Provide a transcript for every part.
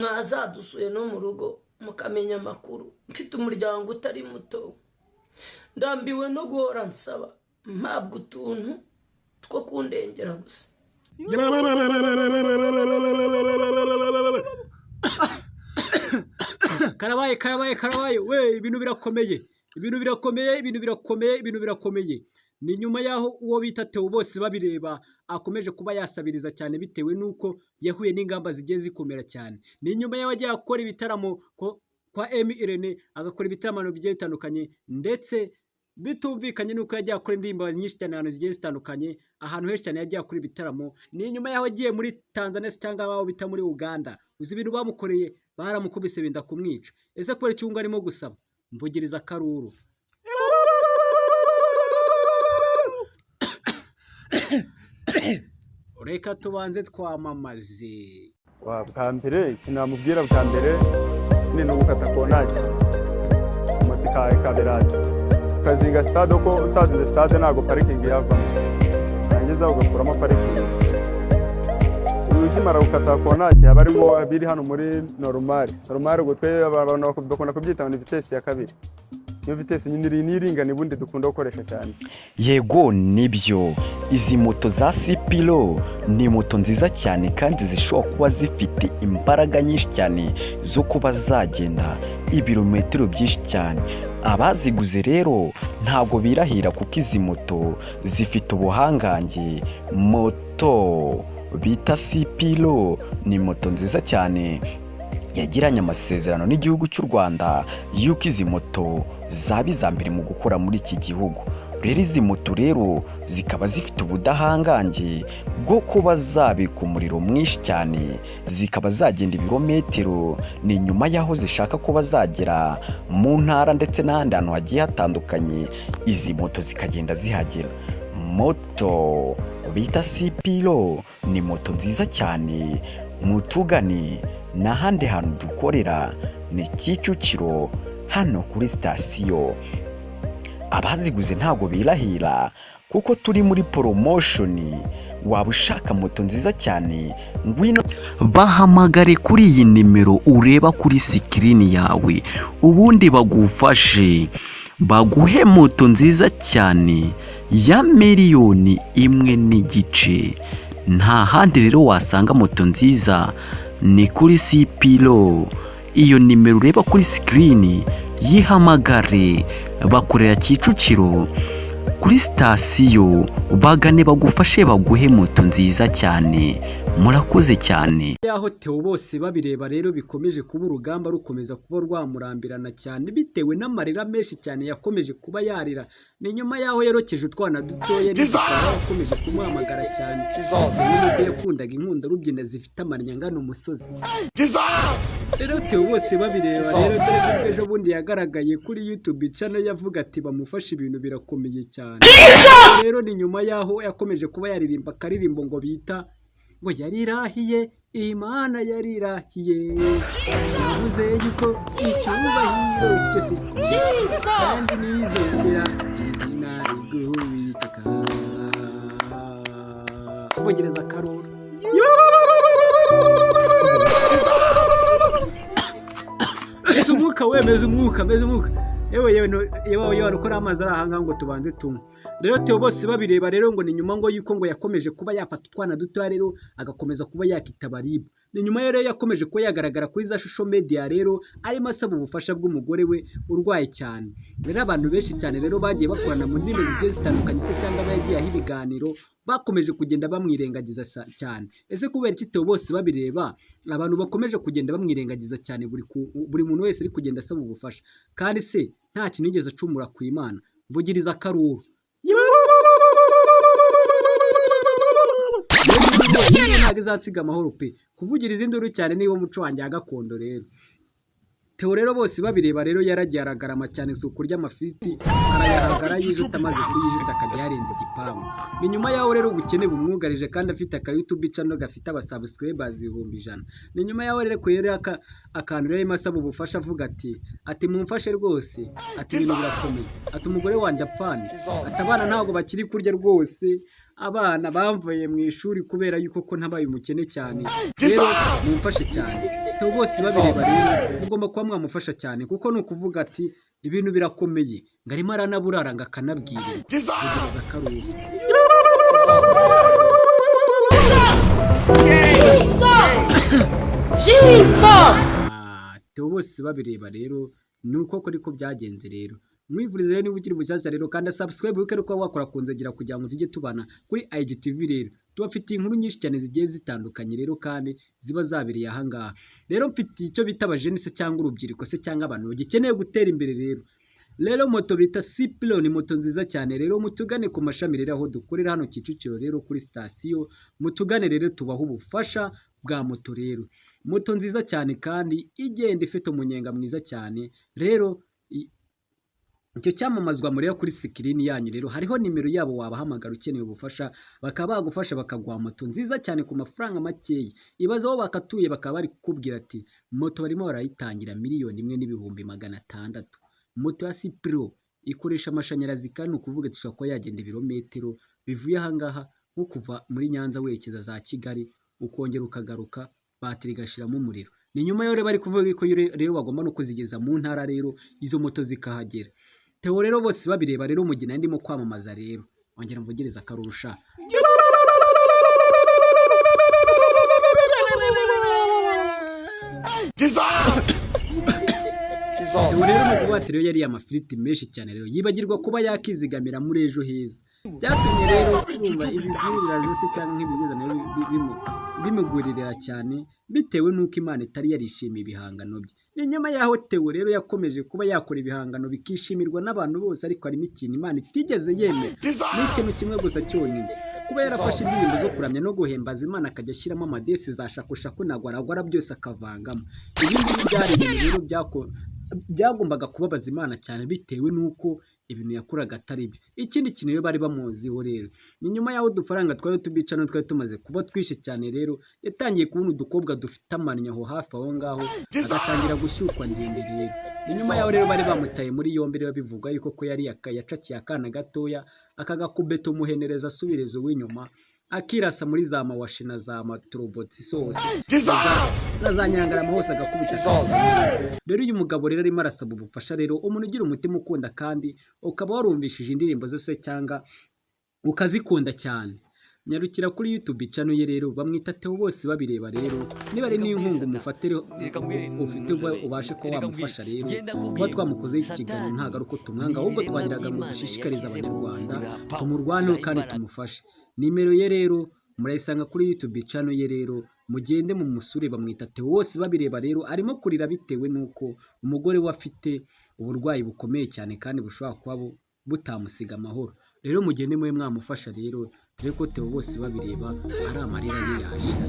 mwazadusuye no mu rugo mukamenya amakuru, mfite umuryango utari muto, ndambiwe no guhora nsaba mpabwa utuntu two kundengera gusa. Karabaye we, ibintu birakomeye. Ni nyuma yaho uwo bita Theo Bosebabireba akomeje kuba yasabiriza cyane bitewe nuko yahuye n'ingamba zigiye zikomera cyane. Ni nyuma yaho agiye gukora ibitaramo kwa Irene, agakora ibitaramo bigiye bitandukanye, ndetse bitumvikanye nuko yagiye akora indirimbo nyinshi cyane ahantu zigiye zitandukanye, ahantu henshi cyane yagiye akora ibitaramo. Ni nyuma yaho agiye muri Tanzania cyangwa aho bita muri Uganda, uzi ibintu bamukoreye, baramukubise benda kumwica. Ese kubera icyungo arimo gusaba, mvugiriza akaruru. Reka tubanze twamamaze. Bwa mbere kinamubwira bwa mbere ni gukata konaki motika kaberatsi kazinga stade ko utazinze stade nago parking yava yangiza ugakuramo parking. Ukimara gukata konaki abarimo biri hano muri normal gutwe abantu bakunda kubyita ni vitesse ya kabiri. Iyo vitesse nyine niringana ibundi dukunda gukoresha cyane. Yego nibyo, izi moto za Sipiro ni moto nziza cyane kandi zishobora kuba zifite imbaraga nyinshi cyane zo kuba zagenda ibirometero byinshi cyane. Abaziguze rero ntago birahira kuko izi moto zifite ubuhangange. Moto bita Sipiro ni moto nziza cyane yagiranye amasezerano n'igihugu cy'u Rwanda yuko izi moto zaba iza mbere mu gukora muri iki gihugu. Rero izi moto rero zikaba zifite ubudahangange bwo kuba zabika umuriro mwinshi cyane, zikaba zagenda ibirometero. Ni nyuma yaho zishaka kuba zagera mu ntara ndetse n'ahandi hantu hagiye hatandukanye, izi moto zikagenda zihagera. Moto bita Sipiro ni moto nziza cyane, mutugane n'ahandi hantu dukorera ni Kicukiro hano kuri sitasiyo. Abaziguze ntago birahira kuko turi muri promotion. Waba ushaka moto nziza cyane, ngwino bahamagare kuri iyi nimero ureba kuri screen yawe, ubundi bagufashe baguhe moto nziza cyane ya $1.5 million. Nta handi rero wasanga moto nziza ni kuri Sipiro. Iyo nimero ureba kuri screen yihamagare, bakorera Kicukiro kuri sitasiyo, bagane bagufashe baguhe moto nziza cyane. Murakoze cyane. Yaho Theo Bosebabireba rero bikomeje kuba urugamba rukomeza kuba rwamurambirana cyane bitewe n'amarira menshi cyane yakomeje kuba yarira. Ni nyuma yaho yerokeje utwana dutoye yakomeje kumuhamagara cyane, n'ubwo yakundaga inkunda rubyina zifite amanyanga n'umusozi. Rero Theo Bosebabireba rero dore ejo bundi yagaragaye kuri YouTube channel yavuga ati bamufashe ibintu birakomeye cyane. Rero ni nyuma yaho yakomeje kuba yaririmba akaririmbo ngo bita ngo yarirahiye, Imana yarirahiye, yavuze yuko icyubahiro cyose kandi nizera izina ry'Uwiteka. Kuvugereza akaruru. Meze umwuka. Yewe ukora amazi ari ahanga ngo tubanze tumwe. Rero Theo Bosebabireba rero ngo ni nyuma ngo yuko ngo yakomeje kuba yafata utwana duto rero agakomeza kuba yakitaba RIB. Ni nyuma rero yakomeje kuba yagaragara kuri za social media rero arimo asaba ubufasha bw'umugore we urwaye cyane. Rero abantu benshi cyane rero bagiye bakorana mu ndimi zigiye zitandukanye se cyangwa bagiye aho ibiganiro bakomeje kugenda bamwirengagiza cyane. Ese kubera iki Theo Bosebabireba abantu bakomeje kugenda bamwirengagiza cyane, buri muntu wese ari kugenda asaba ubufasha, kandi se nta kintu yigeze acumura ku Imana? Mvugiriza akaruru. Ntabwo izansiga amahoro pe, kuvugiriza induru cyane niwo muco wanjye wa gakondo. Rero Theo rero Bosebabireba rero yaragiye aragarama cyane, si ukurya amafiriti arayahagara yijuta, amaze kuyijuta akajya yarenze igipangu. Ni nyuma yaho rero ubukene bumwugarije kandi afite aka YouTube channel gafite abasubscribers 100,000. Ni nyuma yaho rero kwera akantu rero masaba ubufasha avuga ati mumfashe rwose, ati ibintu birakomeye, ati umugore wanjye apfana, ati abana ntabwo bakiri kurya rwose, abana bamvuye mu ishuri kubera yuko ko ntabaye umukene cyane. Rero mumfashe cyane. Theo bose babireba rero mugomba kuba mwamufasha cyane kuko ni ukuvuga ati ibintu birakomeye ngo arimo aranaburara ngo akanabwirirwa kugereza akaruhu. Theo bose babireba rero ni uko ariko byagenze rero. Mwivurize rero niba ukiri bushyashya rero kandi subscribe wibuke ko wakora kunzagira kugira ngo tujye tubana kuri IGTV rero. Tubafitiye inkuru nyinshi cyane zigiye zitandukanye rero kandi ziba zabereye aha ngaha. Rero mfite icyo bita abajeni se cyangwa urubyiruko se cyangwa abantu bagikeneye gutera imbere rero. Rero moto bita Ciplo ni moto nziza cyane rero mutugane ku mashami rero aho dukorera hano Kicukiro rero kuri sitasiyo. Mutugane rero tubaho ubufasha bwa moto rero. Moto nziza cyane kandi igenda ifite umunyenga mwiza cyane rero. Icyo cyamamazwa muri kuri sikirini yanyu rero hariho nimero yabo wabahamagara ukeneye ubufasha bakaba bagufasha bakaguha moto nziza cyane ku mafaranga makeya. Ibazaho bakatuye bakaba bari kukubwira ati moto barimo barayitangira 1,600,000. Moto ya Ciplo ikoresha amashanyarazi kandi ukuvuga ati ushobora kuba yagenda ibirometero bivuye aha ngaha nko kuva muri Nyanza werekeza za Kigali ukongera ukagaruka batiri igashiramo umuriro. Ni nyuma yo bari kuvuga ko rero bagomba no kuzigeza mu ntara rero izo moto zikahagera. Theo rero bose babireba rero mugina ndimo kwamamaza rero ongera mvugereza akarurusha. Theo rero mu kubatira rero yari amafiriti menshi cyane rero yibagirwa kuba yakizigamira muri ejo heza. Byatumye rero kumva ibigurira zose cyangwa nk'ibigeza nayo bimugurira cyane bitewe nuko Imana itari yarishimiye ibihangano bye. Ni nyuma yaho Theo rero yakomeje kuba yakora ibihangano bikishimirwa n'abantu bose ariko harimo ikintu Imana itigeze yemera. Ni ikintu kimwe gusa cyonyine kuba yarafashe indirimbo zo kuramya no guhembaza Imana akajya ashyiramo amadesi za shakushaku nagwaragwara byose akavangamo. Ibindi byari ibintu rero byagombaga kubabaza Imana cyane bitewe nuko ibintu yakoraga atari byo. Ikindi kintu rero bari bamuziho rero ni nyuma yaho udufaranga twari tubicana twari tumaze kuba twishe cyane rero yatangiye kubona udukobwa dufite amanya aho hafi aho ngaho agatangira gushyukwa ndende rero. Ni nyuma yaho rero bari bamutaye muri yombi rero bivuga yuko ko yari yacakiye akana gatoya akagakubeto muhenereza asubirezo w'inyuma akirasa muri za mawashi na za maturobotsi sose na za nyangarama hose agakubita. Rero uyu mugabo rero arimo arasaba ubufasha rero umuntu ugira umutima ukunda kandi ukaba warumvishije indirimbo zose cyangwa ukazikunda cyane. Nyarukira kuri YouTube channel ye rero bamwita Theo bose babireba rero niba ari n'inkungu mufatire ufite ubashe ko wamufasha rero kuba twamukoze ikiganiro ntago ari uko tumwanga ahubwo twagiraga ngo dushishikarize abanyarwanda tumurwaneho kandi tumufashe. Nimero ye rero murayisanga kuri YouTube channel ye rero mugende mu musure bamwita Theo bose babireba rero arimo kurira bitewe nuko umugore we afite uburwayi bukomeye cyane kandi bushobora kuba butamusiga amahoro. Rero mugende mwe mwamufasha rero dore ko Theo bose babireba ari amarira ye yashira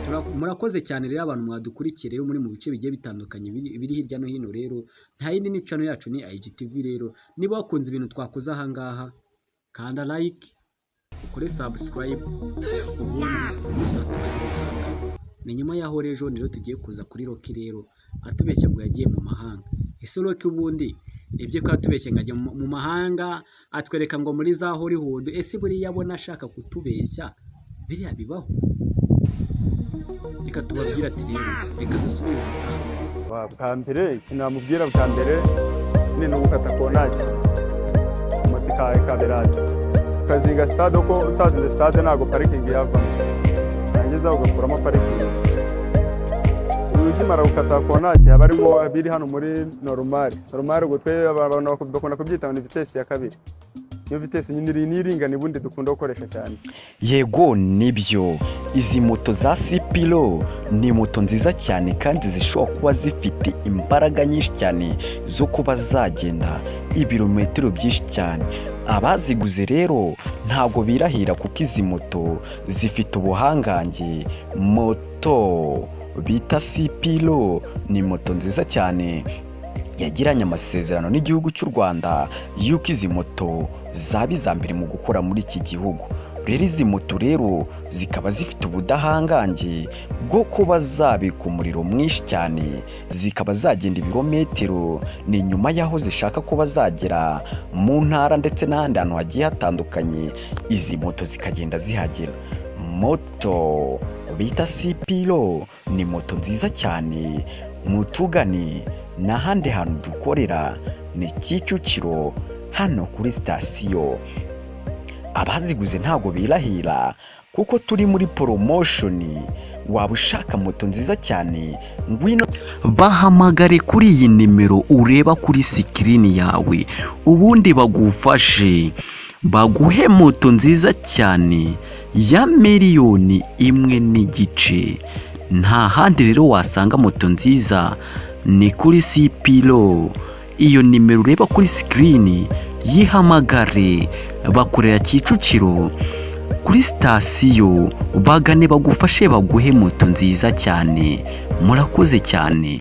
rero. Murakoze cyane rero abantu mwadukurikiye rero muri mu bice bigiye bitandukanye biri hirya no hino rero. Nta yindi ni channel yacu ni IGTV rero. Niba wakunze ibintu twakoze aha ngaha kanda like ukore subscribe ubundi uzatubaze ibihanga. Ni nyuma yaho rero rero tugiye kuza kuri Rocky rero atubeshya ngo yagiye mu mahanga. Ese Rocky ubundi ibyo ko atubeshye ngo ajya mu mahanga atwereka ngo muri za Hollywood. Ese buri yabona ashaka kutubeshya biriya bibaho? Reka tubabwira ati rero reka dusubire bwa mbere ikintu namubwira bwa mbere ni no gukata konaki moto ikaberati ukazinga stade uko utazinze stade ntago parikingi yavamo nangiza ugakuramo parikingi. Ukimara gukata konaki haba harimo biri hano muri normal ubwo twe abantu bakunda kubyita ni vitesse ya kabiri. Iyo vitesse nyine niringana ibundi dukunda gukoresha cyane. Yego nibyo, izi moto za Ciplo ni moto nziza cyane kandi zishobora kuba zifite imbaraga nyinshi cyane zo kuba zagenda ibirometero byinshi cyane. Abaziguze rero ntago birahira kuko izi moto zifite ubuhangange. Moto bita Ciplo ni moto nziza cyane yagiranye amasezerano n'igihugu cy'u Rwanda yuko izi moto zaba iza mbere mu gukora muri iki gihugu. Rero izi moto rero zikaba zifite ubudahangange bwo kuba zabika umuriro mwinshi cyane, zikaba zagenda ibirometero. Ni nyuma yaho zishaka kuba zagera mu ntara ndetse n'ahandi hantu hagiye hatandukanye, izi moto zikagenda zihagera. Moto bita Sipiro, ni moto nziza cyane, mutugane n'ahandi hantu dukorera ni Kicukiro hano kuri sitasiyo. Abaziguze ntabwo birahira kuko turi muri promotion. Waba ushaka moto nziza cyane, ngwino bahamagare kuri iyi nimero ureba kuri sikirini yawe, ubundi bagufashe baguhe moto nziza cyane ya 1.5 miliyoni. Nta handi rero wasanga moto nziza, ni kuri Sipiro. Iyo nimero ureba kuri sikirini yihamagare, bakorera Kicukiro kuri sitasiyo, bagane bagufashe baguhe moto nziza cyane. Murakoze cyane.